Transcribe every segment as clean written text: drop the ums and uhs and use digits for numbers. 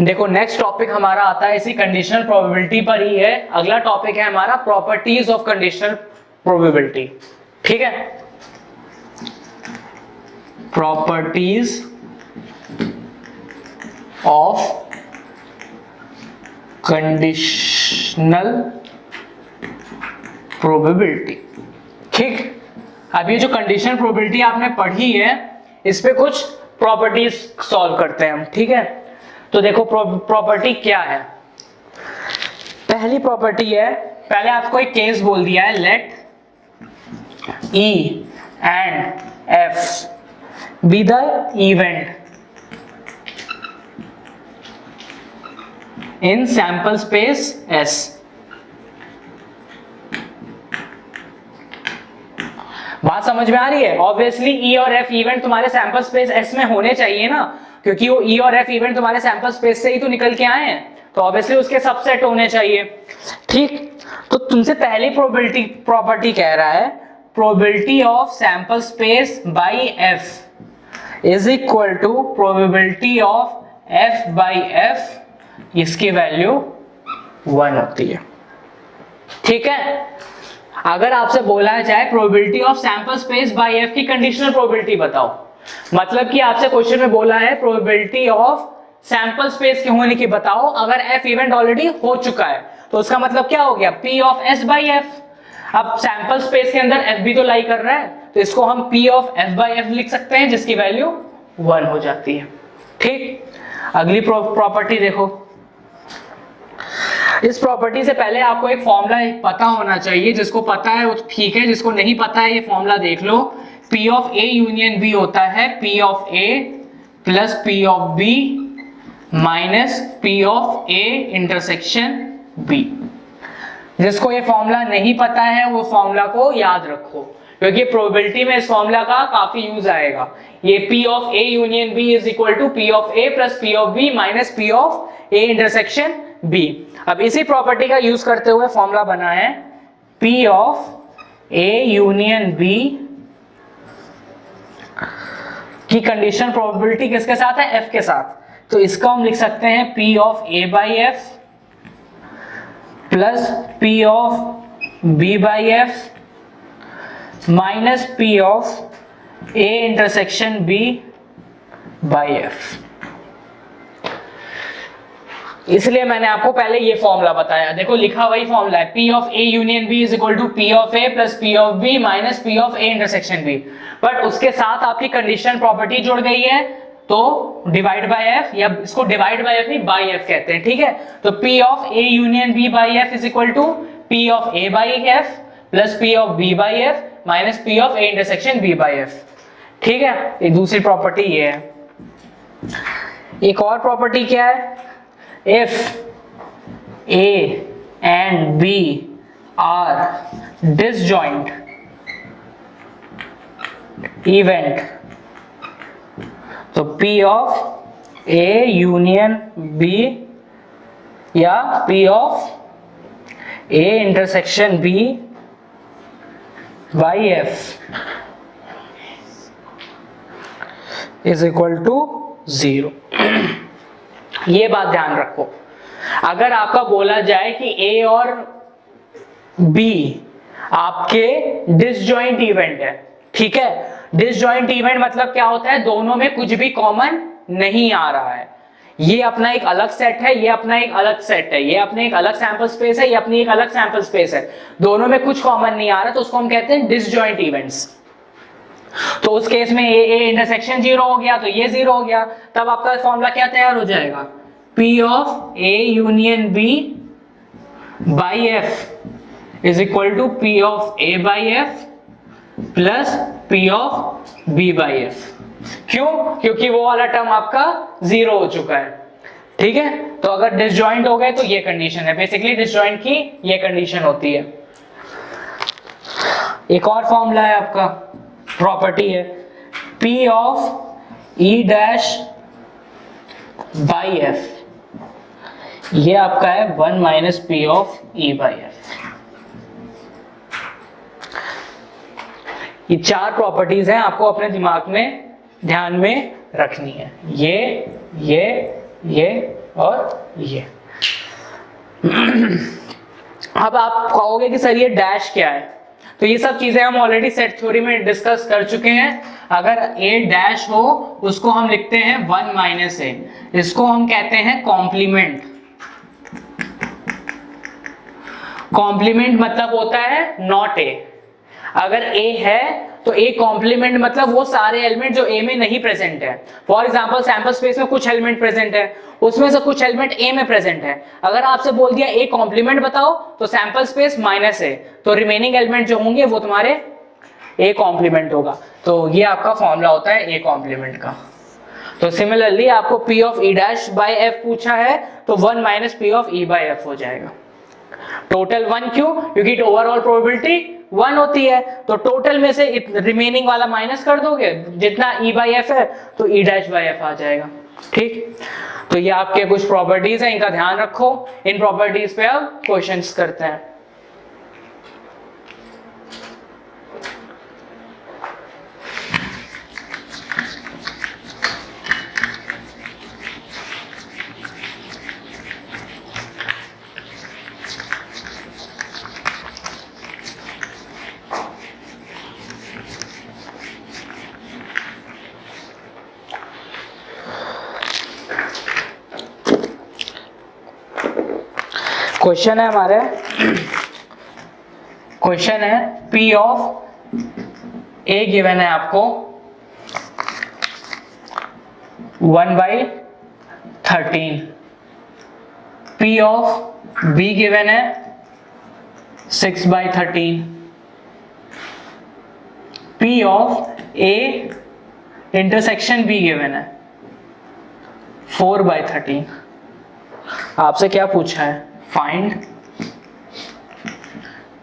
देखो next topic हमारा आता है इसी कंडीशनल प्रोबेबिलिटी पर ही है। अगला टॉपिक है हमारा प्रॉपर्टीज ऑफ कंडीशनल प्रोबेबिलिटी। ठीक है, प्रॉपर्टीज ऑफ कंडीशनल प्रोबेबिलिटी। ठीक, अब ये जो कंडीशनल प्रोबेबिलिटी आपने पढ़ी है इस पे कुछ प्रॉपर्टीज सॉल्व करते हैं हम। ठीक है, तो देखो प्रॉपर्टी क्या है। पहली प्रॉपर्टी है, पहले आपको एक केस बोल दिया है, late E and F be the event in sample space S। बात समझ में आ रही है? ऑब्वियसली E और F इवेंट तुम्हारे सैंपल स्पेस S में होने चाहिए ना, क्योंकि वो E और F इवेंट तुम्हारे सैंपल स्पेस से ही तो निकल के आए हैं, तो ऑब्वियसली उसके सबसेट होने चाहिए। ठीक, तो तुमसे पहली प्रोबेबिलिटी प्रॉपर्टी कह रहा है probability of sample space by F is equal to probability of F by F, इसकी वैल्यू 1 होती है। ठीक है, अगर आपसे बोला जाए probability of sample space by F की कंडीशनल प्रोबेबिलिटी बताओ, मतलब कि आपसे क्वेश्चन में बोला है प्रोबेबिलिटी ऑफ सैंपल स्पेस के होने की बताओ अगर F इवेंट ऑलरेडी हो चुका है, तो उसका मतलब क्या हो गया, P of S by F। अब सैंपल स्पेस के अंदर F भी तो लाई कर रहा है, तो इसको हम P of F by F लिख सकते हैं, जिसकी वैल्यू 1 हो जाती है। ठीक, अगली प्रॉपर्टी देखो। इस प्रॉपर्टी से पहले आपको एक फॉर्मूला पता होना चाहिए, जिसको पता है वो ठीक है, जिसको नहीं पता है ये फॉर्मूला देख लो। P of A union B होता है P of A plus P of B minus P of A intersection B। जिसको ये फॉर्मूला नहीं पता है वो फॉर्मूला को याद रखो, क्योंकि प्रोबेबिलिटी में इस फॉर्मूला का काफी यूज आएगा। ये P of A union B is equal to P of A plus P of B minus P of A intersection B। अब इसी प्रॉपर्टी का यूज करते हुए फॉर्मूला बना है P of A union B की कंडीशन प्रोबेबिलिटी किसके साथ है, F के साथ, तो इसको हम लिख सकते हैं P of A by F plus P of B by F minus P of A intersection B by F। इसलिए मैंने आपको पहले ये फॉर्मूला बताया। देखो लिखा वही फॉर्मूला है, P of A union B is equal to P of A plus P of B minus P of A intersection B, but उसके साथ आपकी कंडीशन प्रॉपर्टी जुड़ गई है, तो डिवाइड बाय F, या इसको डिवाइड बाय F नहीं बाय F कहते हैं। ठीक है, तो P of A union B by F is equal to P of A by F plus P of B by F minus P of A intersection B by F। ठीक है, ये दूसरी property ये है। एक और प्रॉपर्टी क्या है, if A and B are disjoint event, तो P of A union B या P of A intersection B by F is equal to 0। ये बात ध्यान रखो, अगर आपका बोला जाए कि A और B आपके डिसजॉइंट इवेंट है, ठीक है, डिसजॉइंट इवेंट मतलब क्या होता है, दोनों में कुछ भी कॉमन नहीं आ रहा है। ये अपना एक अलग सेट है, ये अपना एक अलग सेट है, ये अपने एक अलग सैंपल स्पेस है, ये अपनी एक अलग सैंपल स्पेस है, दोनों में कुछ कॉमन नहीं आ रहा, तो उसको हम कहते हैं डिसजॉइंट इवेंट्स। तो उस केस में A इंटरसेक्शन 0 हो गया, तो ये 0 हो गया, तब आपका फॉर्मूला क्या तैयार हो जाएगा, P of A union B by F is equal to P of A by F plus P of B by F। क्यों? क्योंकि वो वाला टर्म आपका 0 हो चुका है। ठीक है, तो अगर डिसजॉइंट हो गए तो ये कंडीशन है, बेसिकली डिसजॉइंट की ये कंडीशन होती है। एक और फॉर्मूला है आपका, प्रॉपर्टी है P of E dash by F, ये आपका है 1 minus P of E by F। ये चार प्रॉपर्टीज हैं, आपको अपने दिमाग में ध्यान में रखनी है, ये और ये। अब आप कहोगे कि सर ये डैश क्या है, तो ये सब चीजें हम ऑलरेडी सेट थ्योरी में डिस्कस कर चुके हैं। अगर a डैश हो उसको हम लिखते हैं 1 माइनस a, इसको हम कहते हैं कॉम्प्लीमेंट। कॉम्प्लीमेंट मतलब होता है नॉट a। अगर a है तो a कॉम्प्लीमेंट मतलब वो सारे एलिमेंट जो a में नहीं प्रेजेंट है। फॉर एग्जांपल सैंपल स्पेस में कुछ एलिमेंट प्रेजेंट है, उसमें से कुछ एलिमेंट a में प्रेजेंट है। अगर आपसे बोल दिया a कॉम्प्लीमेंट बताओ तो सैंपल स्पेस माइनस a, तो रिमेनिंग एलिमेंट जो होंगे वो तुम्हारे a कॉम्प्लीमेंट होगा। तो ये आपका फॉर्मूला होता है a कॉम्प्लीमेंट का। तो सिमिलरली आपको p of e dash by f पूछा है तो 1 minus p of e by f हो जाएगा। टोटल 1 क्यों? क्योंकि ओवरऑल प्रोबेबिलिटी 1 होती है, तो टोटल में से रिमेनिंग वाला माइनस कर दोगे, जितना e बाई एफ है तो e डैश बाई एफ आ जाएगा। ठीक, तो ये आपके कुछ प्रॉपर्टीज हैं, इनका ध्यान रखो। इन प्रॉपर्टीज पे अब क्वेश्चंस करते हैं। क्वेश्चन है हमारे, क्वेश्चन है P ऑफ A गिवन है आपको 1/13, P ऑफ B गिवन है 6/13, P of A intersection B given है 4/13। आपसे क्या पूछा है? Find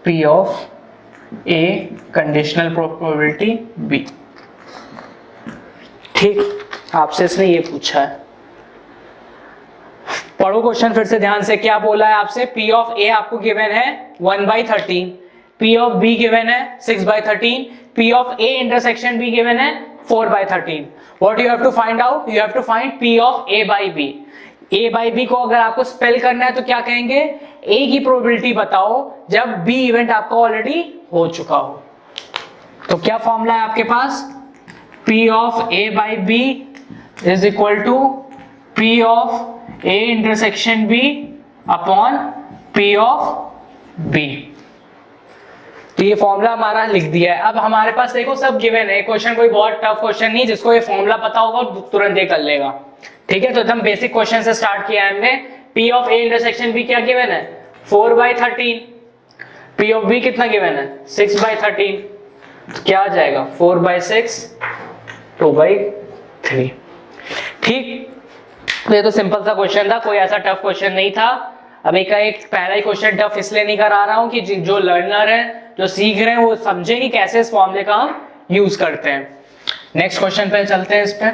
P of A conditional probability B। ठीक, आपसे इसने ये पूछा है। पढ़ो क्वेश्चन फिर से ध्यान से। क्या बोला है आपसे? P ऑफ A आपको गिवन है 1/13, P ऑफ B गिवन है 6/13, P of A intersection B given है 4/13। What you have to find out? You have to find P of A by B। A by B को अगर आपको spell करना है तो क्या कहेंगे? A की प्रोबेबिलिटी बताओ जब B इवेंट आपका ऑलरेडी हो चुका हो। तो क्या फॉर्मूला है आपके पास? P of A by B is equal to P of A intersection B upon P of B। तो ये फॉर्मूला हमारा लिख दिया है। अब हमारे पास देखो सब गिवन है, क्वेश्चन कोई बहुत टफ क्वेश्चन नहीं, जिसको ये फॉर्मूला पता होगा तुरंत ये कर लेगा। ठीक है, तो एकदम बेसिक क्वेश्चन से स्टार्ट किया है हमने। P of A intersection B क्या गिवन है? 4/13। P ऑफ B कितना गिवन है? 6/13। तो क्या आ जाएगा? 4/6 2/3। ठीक, ये तो सिंपल सा क्वेश्चन था, कोई ऐसा टफ क्वेश्चन नहीं था। अब एक पहला ही क्वेश्चन टफ इसलिए नहीं करा रहा हूं कि जो लर्नर है, जो सीख रहे हैं, वो समझे कि कैसे इस फॉर्मूले का हम यूज करते हैं। नेक्स्ट क्वेश्चन पे चलते हैं। इस पे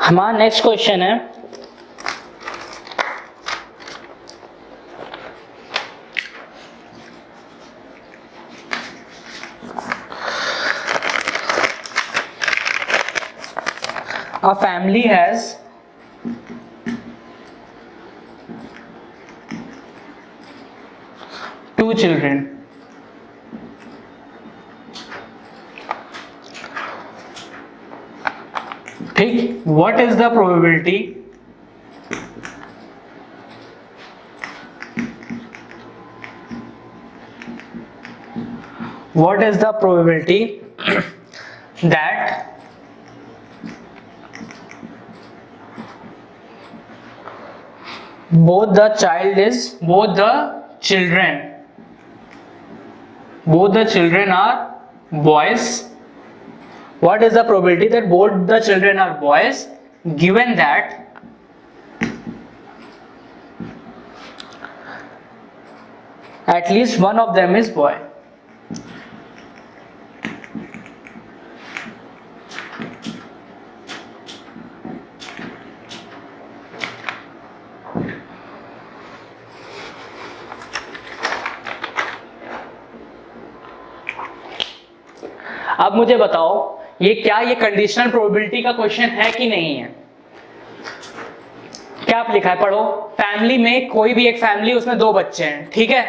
हमारा नेक्स्ट क्वेश्चन है a family has two children. ठीक, what is the probability that both the children are boys? What is the probability that both the children are boys given that at least one of them is boy? अब मुझे बताओ ये क्या ये conditional probability का question है कि नहीं है? क्या आप लिखा है पढ़ो। फैमिली में कोई भी एक फैमिली, उसमें 2 बच्चे हैं, ठीक है।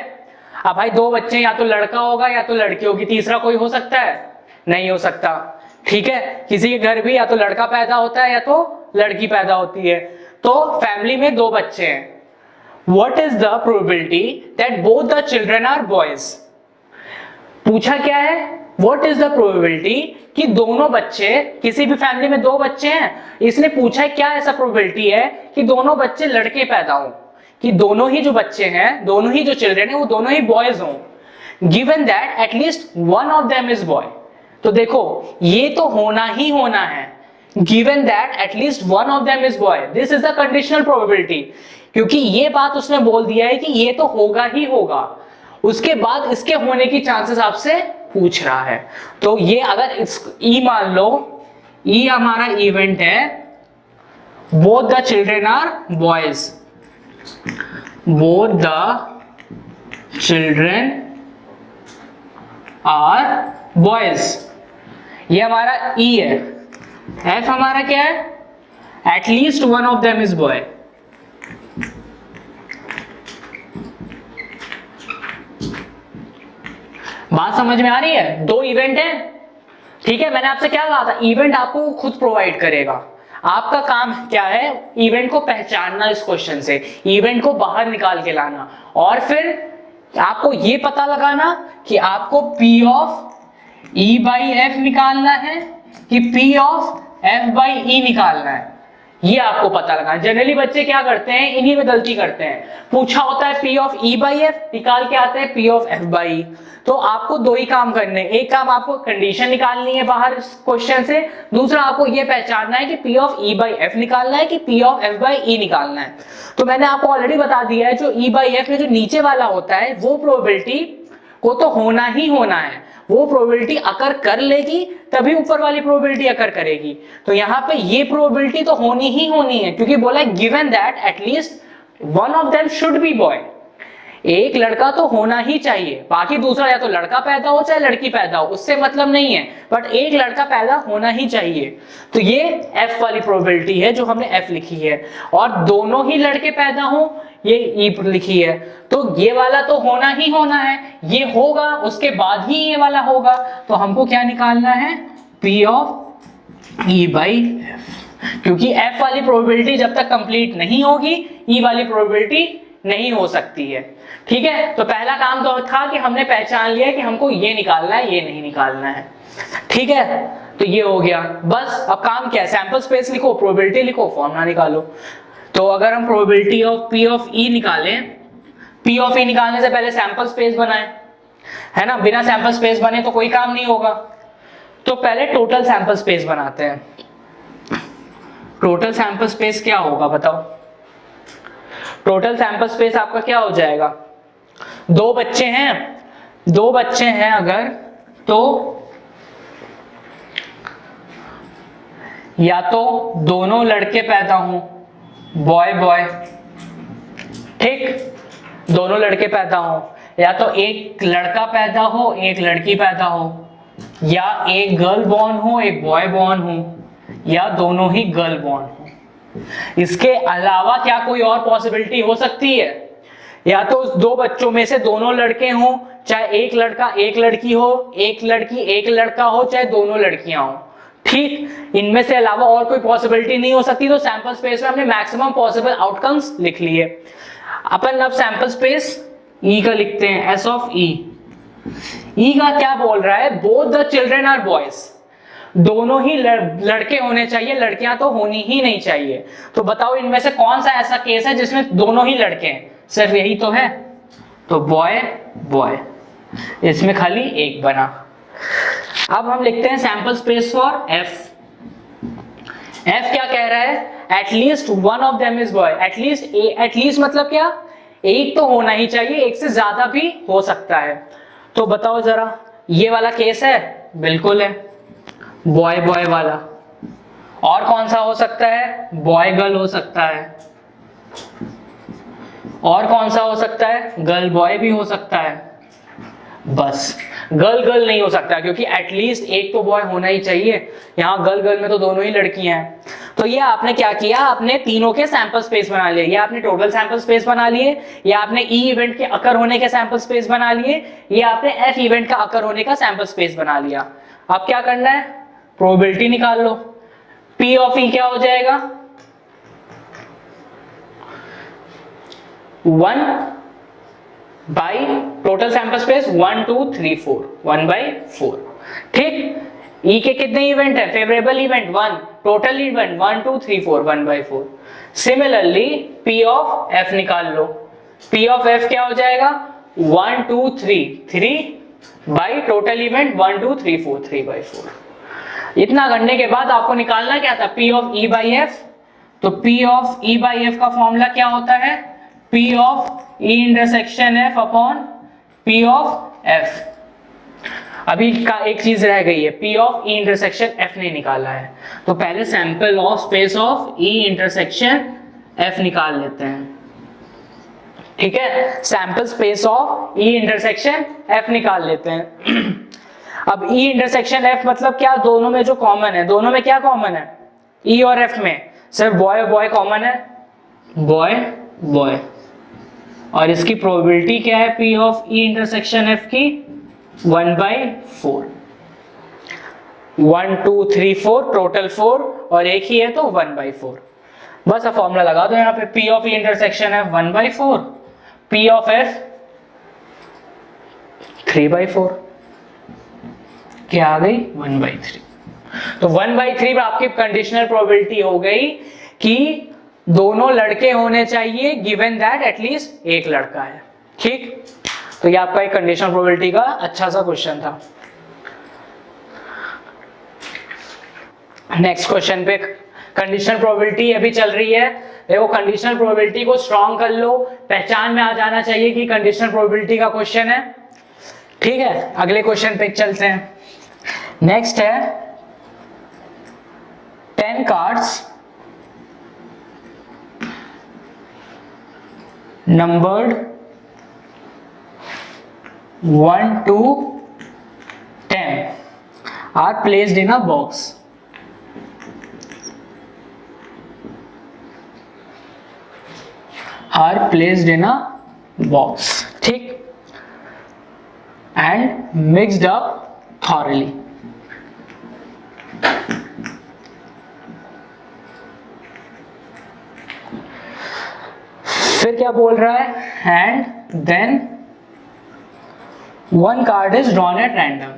अब भाई 2 बच्चे, या तो लड़का होगा या तो लड़की होगी, तीसरा कोई हो सकता है? नहीं हो सकता, ठीक है। किसी के घर भी या तो लड़का पैदा होता है या तो लड़की पैदा होती है। तो फैमिली में 2 बच्चे हैं। What is the probability that both the children are boys? पूछा क्या है? What is the probability कि दोनों बच्चे, किसी भी फैमिली में 2 बच्चे हैं, इसने पूछा है क्या ऐसा प्रोबेबिलिटी है कि दोनों बच्चे लड़के पैदा हो, कि दोनों ही जो बच्चे हैं, दोनों ही जो चिल्ड्रन है वो दोनों ही बॉयज हों, given that at least one of them is boy. तो देखो ये तो होना ही होना है, given that at least one of them is boy, this is the conditional probability. क्योंकि ये बात उसने बोल दिया है कि ये तो होगा ही होगा, उसके बाद इसके होने की चांसेस आपसे पूछ रहा है। तो ये अगर इस ई मान लो, ई हमारा इवेंट है, both the children are boys, both the children are boys, ये हमारा ई है। एफ हमारा क्या है? At least one of them is boy. बात समझ में आ रही है? 2 इवेंट है, ठीक है। मैंने आपसे क्या कहा था, इवेंट आपको खुद प्रोवाइड करेगा। आपका काम क्या है? इवेंट को पहचानना, इस क्वेश्चन से इवेंट को बाहर निकाल के लाना, और फिर आपको ये पता लगाना कि आपको P of E by F निकालना है कि P of F by E निकालना है, ये आपको पता लगाना। जनरली बच्चे क्या करते हैं, इन्हीं में गलती करते हैं। पूछा होता है P of E by F, निकाल के आते हैं P of F by E। तो आपको 2 ही काम करने, एक काम आपको कंडीशन निकालनी है बाहर इस क्वेश्चन से, दूसरा आपको ये पहचानना है कि P of E by F निकालना है कि P of F by E निकालना है। तो मैंने आपको ऑलरेडी बता दिया है, जो E बाई F में जो नीचे वाला होता है वो प्रोबेबिलिटी को तो होना ही होना है, वो प्रोबेबिलिटी अकर कर लेगी तभी ऊपर वाली प्रोबेबिलिटी अकर करेगी। तो यहाँ पे ये प्रोबेबिलिटी तो होनी ही होनी है, क्योंकि बोला है given that at least one of them should be boy, एक लड़का तो होना ही चाहिए, बाकी दूसरा या तो लड़का पैदा हो चाहे लड़की पैदा हो, उससे मतलब नहीं है, बट एक लड़का पैदा होना ही चाहिए। तो ये F वाली प्रोबेबिलिटी है जो हमने F लिखी है, और दोनों ही लड़के पैदा हो ये E लिखी है। तो ये वाला तो होना ही होना है, ये होगा उसके बाद ही ये वाला होगा। तो हमको क्या निकालना है? P of E by F, क्योंकि F वाली प्रोबेबिलिटी जब तक कंप्लीट नहीं होगी E वाली प्रोबेबिलिटी नहीं हो सकती है, ठीक है। तो पहला काम तो था कि हमने पहचान लिया कि हमको ये निकालना है, ये नहीं निकालना है, ठीक है। तो ये हो गया। बस अब काम क्या है? सैंपल स्पेस लिखो, प्रोबेबिलिटी लिखो, फॉर्मूला निकालो। तो अगर हम probability of P of E निकालें, P ऑफ E निकालने से पहले सैंपल स्पेस बनाएं, है ना। बिना सैंपल स्पेस बने तो कोई काम नहीं होगा। तो पहले टोटल सैंपल स्पेस बनाते हैं। टोटल सैंपल स्पेस क्या होगा बताओ? टोटल सैंपल स्पेस आपका क्या हो जाएगा? 2 बच्चे हैं अगर, तो या तो दोनों लड़के पैदा हों, बॉय बॉय, ठीक, दोनों लड़के पैदा हों, या तो एक लड़का पैदा हो एक लड़की पैदा हो, या एक गर्ल बॉर्न हो एक बॉय बॉर्न हो, या दोनों ही गर्ल बॉर्न हो। इसके अलावा क्या कोई और पॉसिबिलिटी हो सकती है? या तो 2 बच्चों में से दोनों लड़के हों, चाहे एक लड़का एक लड़की हो, एक लड़की एक लड़का हो, चाहे दोनों लड़कियां हो, ठीक। इनमें से अलावा और कोई पॉसिबिलिटी नहीं हो सकती। तो सैंपल स्पेस में हमने मैक्सिमम पॉसिबल आउटकम्स लिख लिए। अपन अब सैंपल स्पेस E का लिखते हैं, S ऑफ E। E का क्या बोल रहा है? Both the children are boys, दोनों ही लड़के होने चाहिए, लड़कियां तो होनी ही नहीं चाहिए। तो बताओ इनमें से कौन सा ऐसा केस है जिसमें दोनों ही लड़के हैं? सिर्फ यही तो है। तो बॉय बॉय, इसमें खाली एक बना। अब हम लिखते हैं sample space for F। F क्या कह रहा है? At least one of them is boy. At least मतलब क्या? एक तो होना ही चाहिए, एक से ज्यादा भी हो सकता है। तो बताओ जरा, ये वाला केस है? बिल्कुल है, बॉय बॉय वाला। और कौन सा हो सकता है? बॉय गर्ल हो सकता है। और कौन सा हो सकता है? गर्ल बॉय भी हो सकता है। बस गर्ल गर्ल नहीं हो सकता, क्योंकि एटलीस्ट एक तो बॉय होना ही चाहिए। यहाँ गर्ल गर्ल में तो दोनों ही लड़कियां हैं। तो ये आपने क्या किया, आपने तीनों के सैंपल स्पेस बना लिए। ये आपने टोटल सैंपल स्पेस बना लिए, ये आपने ई इवेंट के अकर होने के सैंपल स्पेस बना लिए, ये आपने एफ इवेंट का अकर होने का सैंपल स्पेस बना लिया। अब क्या करना है, प्रोबेबिलिटी निकाल लो। पी ऑफ ई क्या हो जाएगा, 1 बाई टोटल सैंपल स्पेस 1 2 3 4, 1/4। ठीक, ई के कितने इवेंट है, favourable event 1, total event 1 2 3 4, 1/4। Similarly P of F निकाल लो। पी ऑफ एफ क्या हो जाएगा, 1 2 3, 3 बाई टोटल इवेंट 1 2 3 4, 3/4। इतना करने के बाद आपको निकालना क्या था, P of E by F. तो P of E by F का फॉर्मूला क्या होता है, P of E intersection F upon P of F. अभी का एक चीज रह गई है, P of E intersection F नहीं निकाला है, तो पहले sample of space of E intersection F निकाल लेते हैं। ठीक है, sample space of E intersection F निकाल लेते हैं। अब ई इंटरसेक्शन एफ मतलब क्या, दोनों में जो कॉमन है, दोनों में क्या कॉमन है, ई और एफ में सिर्फ बॉय बॉय कॉमन है, बॉय बॉय। और इसकी प्रोबेबिलिटी क्या है, P of E intersection F की 1/4। 1 2 3 4 टोटल 4 और एक ही है तो 1/4। बस अब फॉर्मूला लगा दो यहाँ पे, P of E intersection F 1/4, P of F 3/4, क्या आ गई 1/3। तो 1/3 में आपकी कंडीशनल प्रोबेबिलिटी हो गई कि दोनों लड़के होने चाहिए, गिवन दैट एटलीस्ट एक लड़का है। ठीक, तो ये आपका एक कंडीशनल प्रोबेबिलिटी का अच्छा सा क्वेश्चन था। नेक्स्ट क्वेश्चन पे कंडीशनल प्रोबेबिलिटी अभी चल रही है। देखो, कंडीशनल प्रोबेबिलिटी को स्ट्रॉन्ग कर लो, पहचान में आ जाना चाहिए कि कंडीशनल प्रोबेबिलिटी का क्वेश्चन है। ठीक है, अगले क्वेश्चन पे चलते हैं। नेक्स्ट है 10 cards numbered 1 to 10 are placed in a box. Are placed in a box, ठीक, and mixed up thoroughly. फिर क्या बोल रहा है, and then 1 card is drawn at random.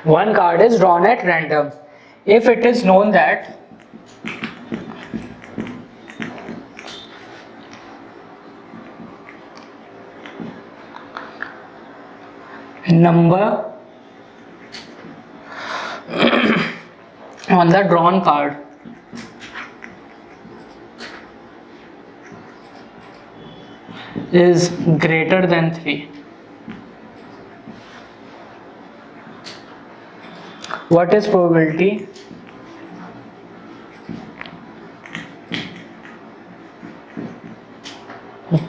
One card is drawn at random if it is known that number on the drawn card is greater than 3. What is probability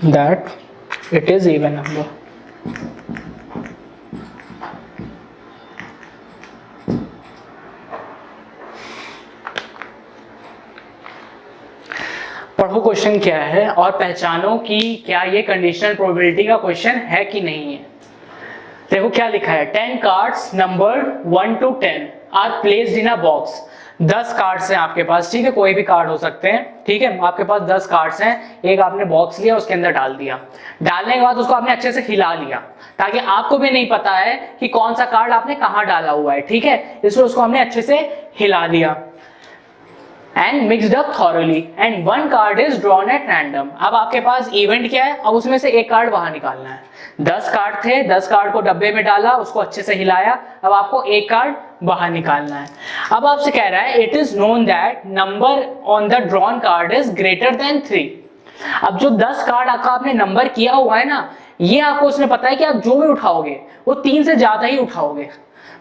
that it is even number? पढ़ो question क्या है और पहचानो कि क्या ये conditional probability का question है कि नहीं है। देखो क्या लिखा है, 10 cards number 1 to 10 are placed in a box. 10 cards हैं आपके पास, ठीक है, कोई भी कार्ड हो सकते हैं, ठीक है, आपके पास 10 कार्ड्स हैं, एक आपने बॉक्स लिया, उसके अंदर डाल दिया। डालने के बाद उसको आपने अच्छे से हिला लिया, ताकि आपको भी नहीं पता है कि कौन सा कार्ड आपने कहाँ डाला हुआ है, ठीक है, इसलिए उसको हमने अच्छे से हिला दिया। And mixed up thoroughly and 1 card is drawn at random. अब आपके पास इवेंट क्या है, अब उसमें से एक कार्ड बाहर निकालना है। 10 कार्ड थे, 10 कार्ड को डब्बे में डाला, उसको अच्छे से हिलाया, अब आपको एक कार्ड बाहर निकालना है। अब आपसे कह रहा है it is known that number on the drawn card is greater than 3। अब जो 10 कार्ड आपका आपने नंबर किया हुआ है ना, ये आपको उसने पता है कि आप जो भी उठाओगे वो 3 से ज्यादा ही उठाओगे,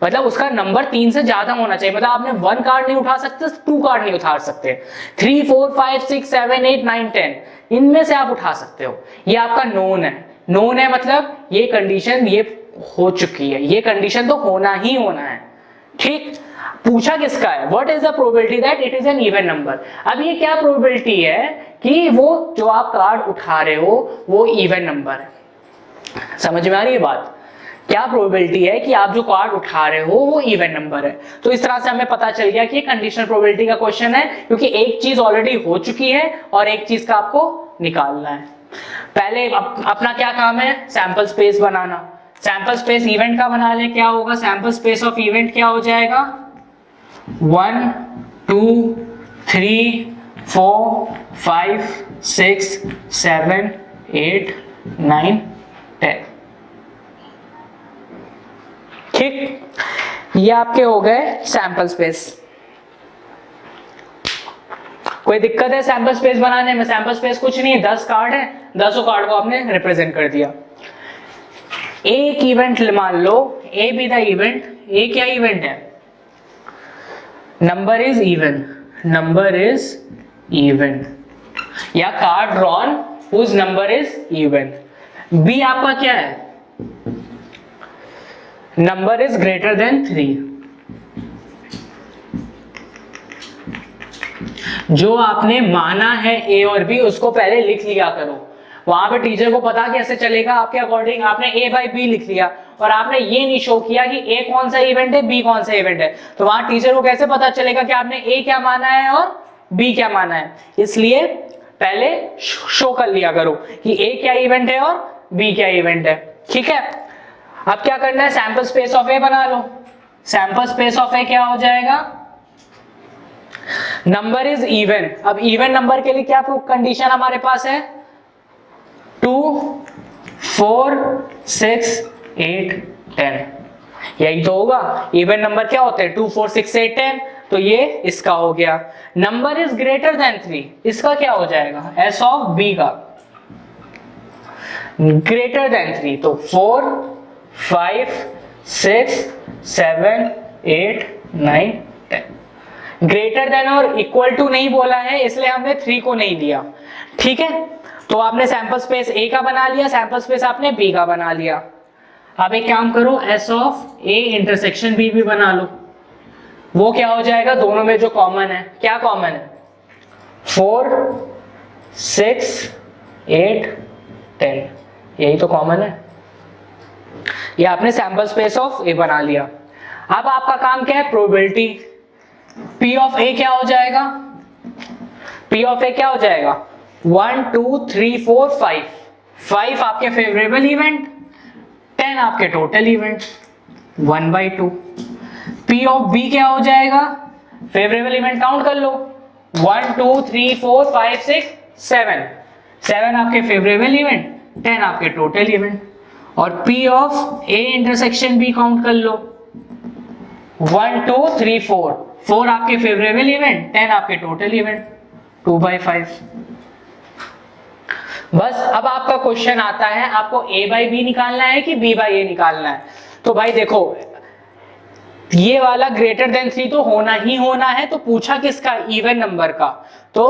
मतलब उसका नंबर 3 से ज्यादा होना चाहिए। मतलब आपने 1 कार्ड नहीं उठा सकते, 2 कार्ड नहीं उठा सकते, 3 4 5 6 7 8 9 10 इनमें से आप उठा सकते हो। ये आपका नोन है। नोन है मतलब ये कंडीशन ये हो चुकी है, ये कंडीशन तो होना ही होना है। ठीक, पूछा किसका है, what is the probability that it is an even number. अब ये क्या प्रोबेबिलिटी है कि वो जो आप कार्ड उठा रहे हो वो इवन नंबर है। समझ में आ रही है बात, क्या प्रोबेबिलिटी है कि आप जो कार्ड उठा रहे हो वो इवन नंबर है। तो इस तरह से हमें पता चल गया कि ये कंडीशनल प्रोबेबिलिटी का क्वेश्चन है, क्योंकि एक चीज ऑलरेडी हो चुकी है और एक चीज का आपको निकालना है। पहले अपना क्या काम है, सैंपल स्पेस बनाना। सैंपल स्पेस इवेंट का बना ले, क्या होगा, सैंपल स्पेस ऑफ इवेंट क्या हो जाएगा, 1 2 3 4 5 6 7 8 9 10। ठीक, ये आपके हो गए सैंपल स्पेस। कोई दिक्कत है सैंपल स्पेस बनाने में? सैंपल स्पेस कुछ नहीं है, 10 कार्ड है, 10 कार्ड को आपने रिप्रेजेंट कर दिया। एक इवेंट मान लो, A B the event, A क्या इवेंट है, number is even, number is even, या card drawn whose number is even. B आपका क्या है, नंबर इज ग्रेटर देन 3। जो आपने माना है ए और बी उसको पहले लिख लिया करो। वहां पे टीचर को पता कैसे चलेगा आपके अकॉर्डिंग, आपने ए बाई बी लिख लिया और आपने ये नहीं शो किया कि ए कौन सा इवेंट है बी कौन सा इवेंट है, तो वहां टीचर को कैसे पता चलेगा कि आपने ए क्या माना है और बी क्या माना है। इसलिए पहले शो कर लिया करो कि ए क्या इवेंट है और बी क्या इवेंट है। ठीक है, अब क्या करना है, सैंपल स्पेस ऑफ ए बना लो। सैंपल स्पेस ऑफ ए क्या हो जाएगा, नंबर इज इवन। अब इवन नंबर के लिए क्या कंडीशन हमारे पास है, 2 4 6 8 10, यही तो होगा। इवन नंबर क्या होते हैं, 2 4 6 8 10, तो ये इसका हो गया। नंबर इज ग्रेटर देन 3, इसका क्या हो जाएगा, एस ऑफ बी का ग्रेटर देन 3, तो 4 5 6 7 8 9 10। ग्रेटर देन और इक्वल टू नहीं बोला है इसलिए हमने 3 को नहीं दिया। ठीक है, तो आपने सैंपल स्पेस ए का बना लिया, सैंपल स्पेस आपने बी का बना लिया। अब एक काम करो, S of A intersection B भी बना लो। वो क्या हो जाएगा, दोनों में जो कॉमन है, क्या कॉमन है, 4 6 8 10, यही तो कॉमन है। ये आपने सैंपल स्पेस ऑफ ए बना लिया। अब आपका काम क्या है, प्रोबेबिलिटी। P ऑफ ए क्या हो जाएगा, P ऑफ ए क्या हो जाएगा, 1 2 3 4 5, 5 आपके फेवरेबल इवेंट, 10 आपके total event, 1/2। P of B क्या हो जाएगा, फेवरेबल इवेंट काउंट कर लो, 1 2 3 4 5 6 7, 7 आपके फेवरेबल इवेंट, 10 आपके टोटल इवेंट। और P of A intersection B count कर लो, 1 2 3 4, 4 आपके फेवरेबल इवेंट, 10 आपके टोटल इवेंट, 2/5। बस अब आपका क्वेश्चन आता है, आपको a बाई बी निकालना है कि b बाई ए निकालना है। तो भाई देखो, ये वाला ग्रेटर देन 3 तो होना ही होना है, तो पूछा किसका, इवन नंबर का, तो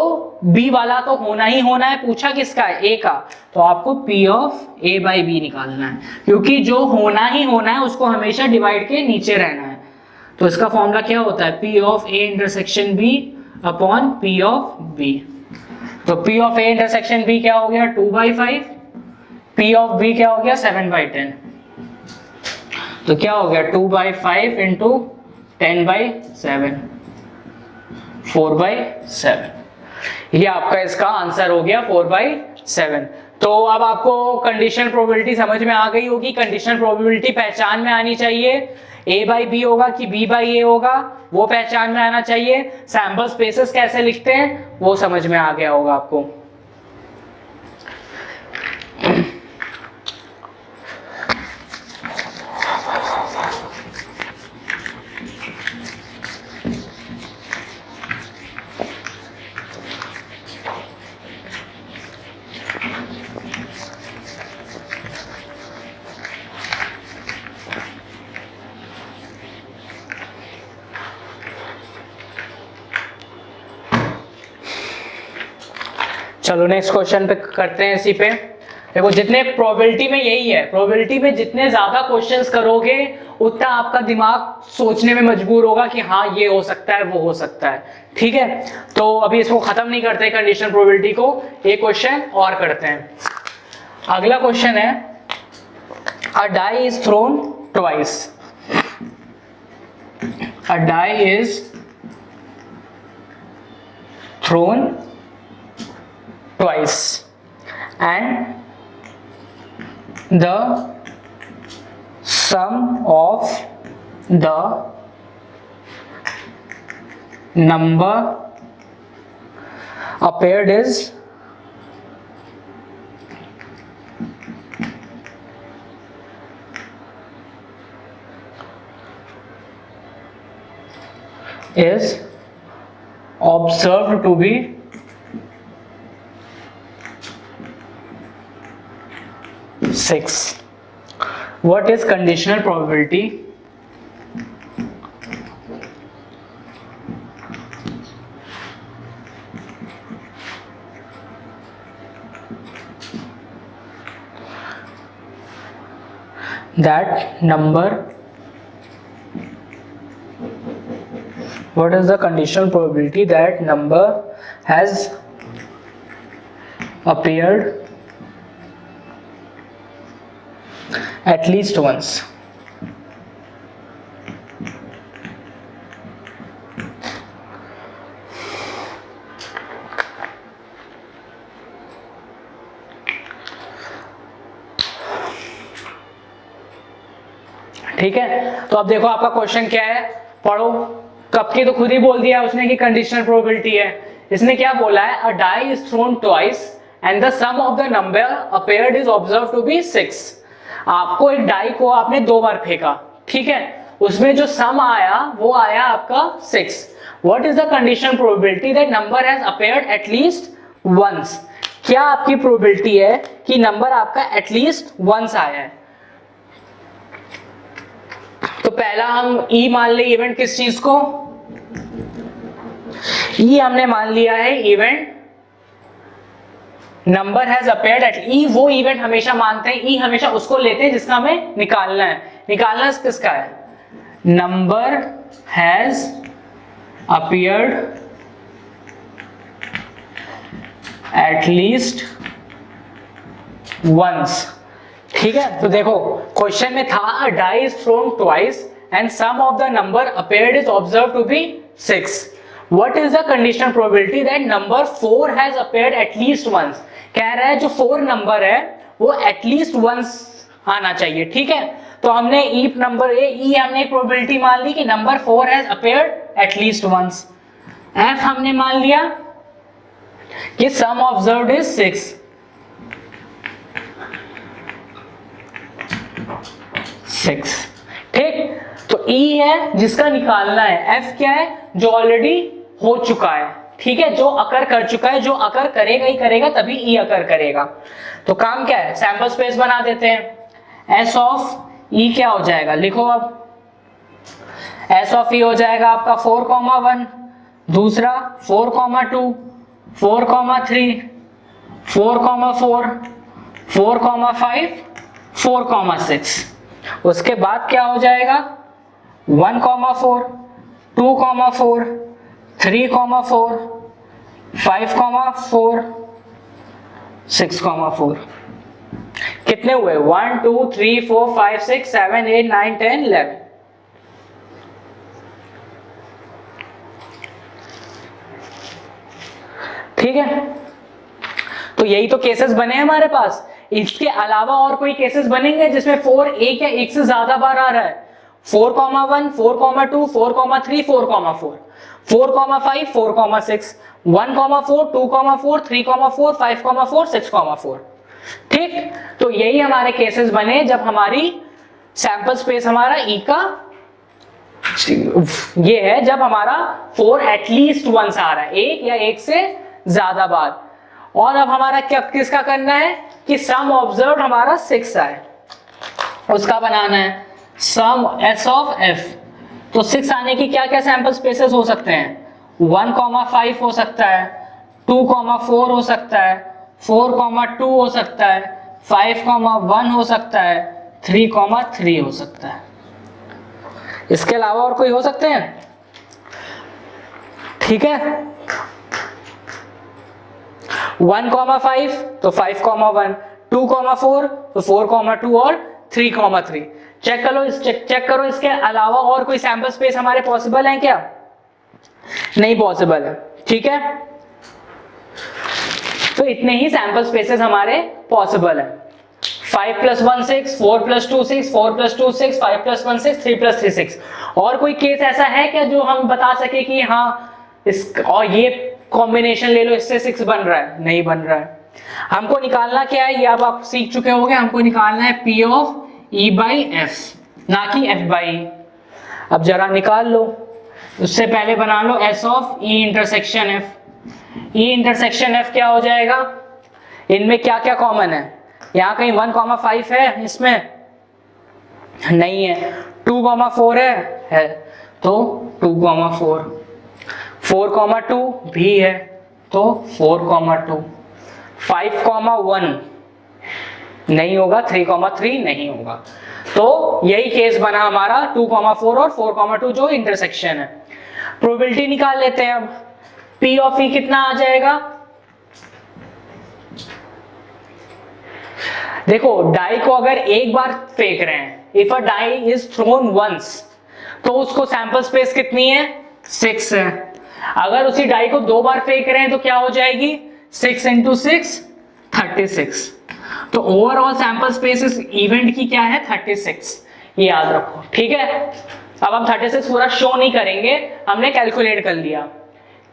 b वाला तो होना ही होना है, पूछा किसका है, a का, तो आपको p of a by B निकालना है, क्योंकि जो होना ही होना है उसको हमेशा डिवाइड के नीचे रहना है। तो इसका फॉर्मूला क्या होता है, P of A intersection B upon P of B. तो P of A intersection B क्या हो गया, 2/5, P ऑफ बी क्या हो गया, 7/10। तो क्या हो गया, 2/5 इंटू 10/7, 4/7। ये आपका इसका आंसर हो गया 4/7। तो अब आपको कंडीशनल प्रोबेबिलिटी समझ में आ गई होगी। कंडीशनल प्रोबेबिलिटी पहचान में आनी चाहिए, ए बाई बी होगा कि बी बाई ए होगा वो पहचान में आना चाहिए। सैंपल स्पेसेस कैसे लिखते हैं वो समझ में आ गया होगा आपको। चलो नेक्स्ट क्वेश्चन पे करते हैं इसी पे। देखो जितने प्रोबेबिलिटी में यही है, प्रोबेबिलिटी में जितने ज्यादा क्वेश्चंस करोगे उतना आपका दिमाग सोचने में मजबूर होगा कि हाँ ये हो सकता है वो हो सकता है, ठीक है। तो अभी इसको खत्म नहीं करते कंडीशनल प्रोबेबिलिटी को, एक क्वेश्चन और करते हैं। अगला क्वेश्चन है a die is thrown twice, a die is thrown twice and the sum of the number appeared is observed to be 6. What is conditional probability? That number, what is the conditional probability that number has appeared at least once? ठीक है, तो अब देखो आपका question क्या है, पढ़ो। कब की तो खुद ही बोल दिया उसने कि कंडीशनल प्रोबेबिलिटी है। इसने क्या बोला है, a die is thrown twice and the sum of the number appeared is observe to be 6। आपको एक डाई को आपने 2 बार फेंका, ठीक है, उसमें जो सम आया वो आया आपका 6। What is the conditional probability that number has appeared at least once? क्या आपकी प्रोबेबिलिटी है कि नंबर आपका एटलीस्ट वंस आया है? तो पहला हम ई मान ले इवेंट, किस चीज को? ई हमने मान लिया है event number has appeared at E. वो इवेंट हमेशा मानते हैं, ई हमेशा उसको लेते हैं जिसका हमें निकालना है। निकालना किसका है? Number has appeared at least once, ठीक है। तो देखो क्वेश्चन में था a die is thrown twice and sum of the number appeared is observe to be 6। What is the conditional probability that number 4 has appeared at least once? कह रहा है जो 4 नंबर है वो एटलीस्ट वंस आना चाहिए, ठीक है। तो हमने ई नंबर ई हमने एक प्रोबेबिलिटी मान ली कि number 4 has appeared at least once. F हमने मान लिया कि सम ऑब्जर्व्ड इज 6। 6, ठीक। तो ई है जिसका निकालना है, एफ क्या है? जो ऑलरेडी हो चुका है, ठीक है, जो अकर कर चुका है। जो अकर करेगा ही करेगा तभी ई अकर करेगा। तो काम क्या है, सैंपल स्पेस बना देते हैं। एस ऑफ ई क्या हो जाएगा, लिखो अब। एस ऑफ ई हो जाएगा आपका 4,1, दूसरा 4,2, 4,3, 4,4, 4,5, 4,6। उसके बाद क्या हो जाएगा 1,4, 2,4, 3,4, 5,4, 6,4। कितने हुए? 1 2 3 4 5 6 7 8 9 10 11। ठीक है, तो यही तो केसेस बने हैं हमारे पास। इसके अलावा और कोई केसेस बनेंगे जिसमें 4 एक या एक से ज्यादा बार आ रहा है? 4,1, 4,2, 4,3, 4,4, 4,5, 4,6, 1,4, 2,4, 3,4, 5,4, 6,4। ठीक, तो यही हमारे केसेस बने जब हमारी सैंपल स्पेस हमारा ई का ये है, जब हमारा 4 एटलीस्ट वंस आ रहा है, एक या एक से ज्यादा बार। और अब हमारा क्या किसका करना है कि सम ऑब्जर्व्ड हमारा 6 आए, उसका बनाना है सम एस ऑफ एफ। तो 6 आने की क्या क्या सैंपल स्पेसेस हो सकते हैं? 1,5 हो सकता है, 2,4 हो सकता है, 4,2 हो सकता है, 5,1 हो सकता है, 3,3 हो सकता है। इसके अलावा और कोई हो सकते हैं? ठीक है, 1,5 तो 5,1, 2,4 तो 4,2 और 3,3। चेक करो इसके अलावा और कोई सैंपल स्पेस हमारे पॉसिबल है क्या? नहीं पॉसिबल है। ठीक है, तो इतने ही सैंपल स्पेसेस हमारे पॉसिबल है। 5 + 1 6, 4 + 2 6, 4 + 2 6, 5 + 1 6, 3 + 3 6। और कोई केस ऐसा है क्या जो हम बता सके कि हाँ इस और ये कॉम्बिनेशन ले लो इससे 6 बन रहा है? नहीं बन रहा है। हमको निकालना क्या है, ये अब आप सीख चुके होंगे, हमको निकालना है P of E/F, ना कि F/E। अब जरा निकाल लो, उससे पहले बना लो S of E intersection F। E intersection F क्या हो जाएगा? इनमें क्या क्या कॉमन है? यहाँ कहीं 1,5 है, इसमें नहीं है। 2,4 है तो 2,4, 4,2 भी है तो 4,2, 5,1 नहीं होगा, 3,3 नहीं होगा। तो यही केस बना हमारा 2,4 और 4,2 जो इंटरसेक्शन है। प्रोबेबिलिटी निकाल लेते हैं अब। P of E कितना आ जाएगा? देखो डाई को अगर एक बार फेंक रहे हैं, if a die is thrown once, तो उसको सैंपल स्पेस कितनी है? 6 है। अगर उसी डाई को 2 बार फेंक रहे हैं तो क्या हो जाएगी? 6 × 6 36। तो ओवरऑल सैंपल स्पेस इस इवेंट की क्या है? 36। ये याद रखो। ठीक है, अब हम 36 पूरा शो नहीं करेंगे, हमने कैलकुलेट कर लिया।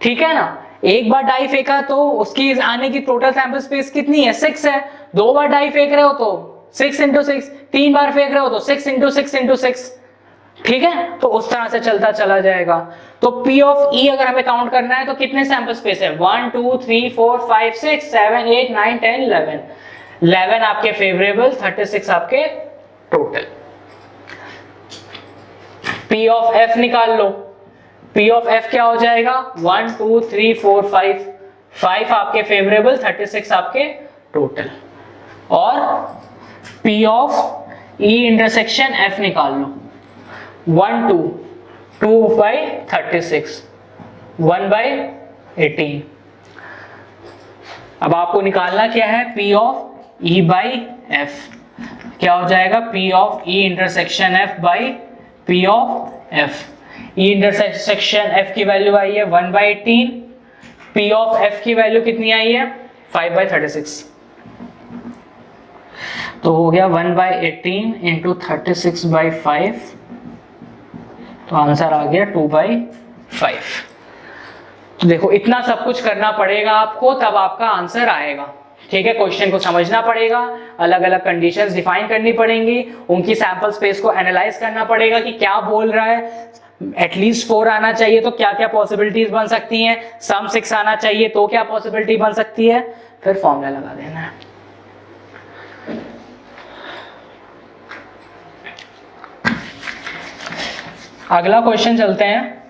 ठीक है ना, एक बार डाई फेंका तो उसकी आने की टोटल सैंपल स्पेस कितनी है? 6 है। 2 बार डाई फेंक रहे हो तो 6 × 6, 3 बार फेंक रहे हो तो 6 × 6 × 6। ठीक है, तो उस तरह से चलता चला जाएगा। तो P of E अगर हमें काउंट करना है तो कितने सैंपल स्पेस है? 1 2 3 4 5 6 7 8 9 10 11। 11 आपके फेवरेबल, 36 आपके टोटल। P of F निकाल लो। P of F क्या हो जाएगा? 1 2 3 4 5, 5 आपके फेवरेबल, 36 आपके टोटल। और P of E intersection F निकाल लो। 1 2, 2/36, 1/18। अब आपको निकालना क्या है? P of E/F क्या हो जाएगा? P of E intersection F by P of F। E intersection F की वैल्यू आई है 1/18, P of F की वैल्यू कितनी आई है? 5/36। तो हो गया 1/18 × 36/5, तो आंसर आ गया 2/5। तो देखो इतना सब कुछ करना पड़ेगा आपको, तब आपका आंसर आएगा। ठीक है, क्वेश्चन को समझना पड़ेगा, अलग अलग कंडीशंस डिफाइन करनी पड़ेंगी, उनकी सैंपल स्पेस को एनालाइज करना पड़ेगा कि क्या बोल रहा है। एटलीस्ट 4 आना चाहिए तो क्या क्या पॉसिबिलिटीज बन सकती हैं, सम 6 आना चाहिए तो क्या पॉसिबिलिटी बन सकती है, फिर फॉर्मूला लगा देना है। अगला क्वेश्चन चलते हैं।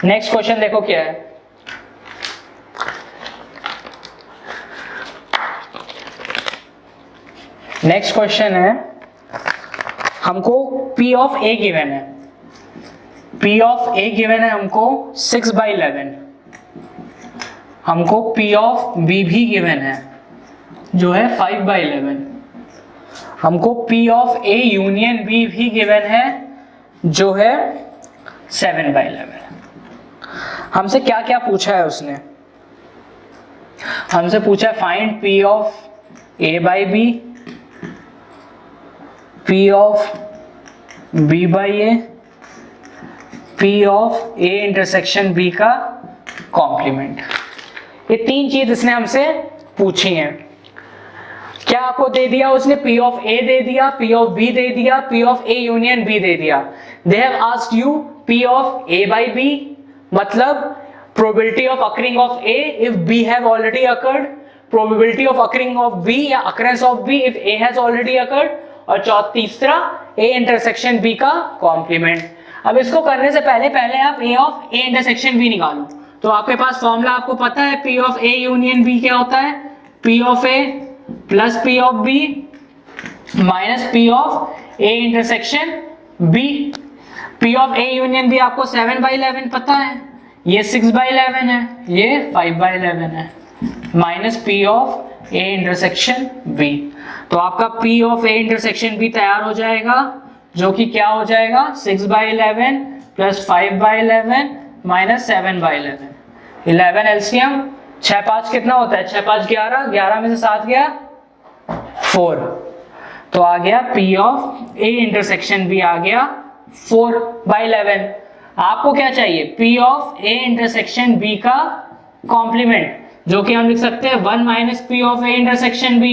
नेक्स्ट क्वेश्चन देखो क्या है। नेक्स्ट क्वेश्चन है, हमको P of A गिवन है। P of A गिवन है हमको 6/11। हमको P of B भी गिवन है जो है 5/11। हमको P of A union B भी गिवन है जो है 7/11। हमसे क्या क्या पूछा है उसने? हमसे पूछा है find P of A/B, P of B/A, P of A intersection B का कॉम्प्लीमेंट। ये 3 चीज इसने हमसे पूछी हैं। क्या आपको दे दिया उसने? P of A दे दिया, P of B दे दिया, P of A union B दे दिया। They have asked you P of A/B, मतलब probability of occurring of A if B have already occurred, probability of occurring of B या occurrence of B if A has already occurred, और तीसरा A intersection B का complement. अब इसको करने से पहले आप A of A intersection B निकालो। तो आपके पास फॉर्मूला आपको पता है, P of A union B क्या होता है, P of A plus P of B minus P of A intersection B। P of A union B आपको 7/11 पता है, ये 6/11 है, ये 5/11 है, minus P of A intersection B। तो आपका P of A intersection B तैयार हो जाएगा, जो कि क्या हो जाएगा 6/11 प्लस 5/11 माइनस 7/11। 11 एलसीएम, 6 5 कितना होता है, 6 5 11, 11 में से 7 गया 4, तो आ गया P of A intersection B आ गया 4/11। आपको क्या चाहिए, P of A intersection B का कॉम्प्लीमेंट, जो कि हम लिख सकते हैं 1 minus P of A intersection B,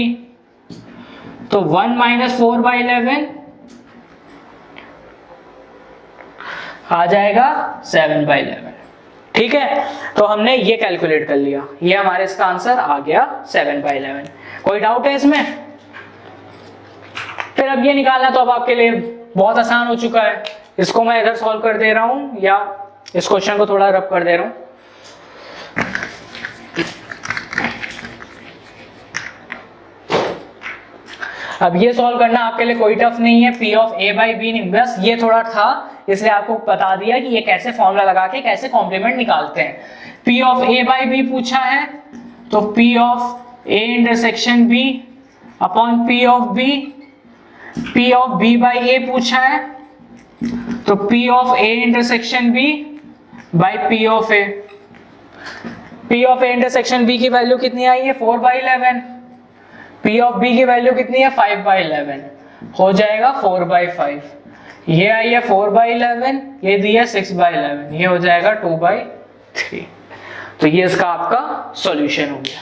तो 1 माइनस 4/11 आ जाएगा 7/11। ठीक है, तो हमने ये कैलकुलेट कर लिया, ये हमारे इसका आंसर आ गया 7/11। कोई डाउट है इसमें? फिर अब ये निकालना तो अब आपके लिए बहुत आसान हो चुका है। इसको मैं इधर सॉल्व कर दे रहा हूं या इस क्वेश्चन को थोड़ा रब कर दे रहा हूं। अब ये सॉल्व करना आपके लिए कोई टफ नहीं है, P of A by B नहीं, बस ये थोड़ा था इसलिए आपको बता दिया कि ये कैसे फॉर्मूला लगा के कैसे कॉम्प्लीमेंट निकालते हैं। P of A by B पूछा है, तो P of A intersection B upon P of B, P of B by A पूछा है, तो P of A intersection B by P of A। P of A intersection B की value कितनी आई है 4/11, P of B की value कितनी है 5/11, हो जाएगा 4/5। ये आई है 4/11, ये दी है 6/11, ये हो जाएगा 2/3। तो ये इसका आपका सॉल्यूशन हो गया।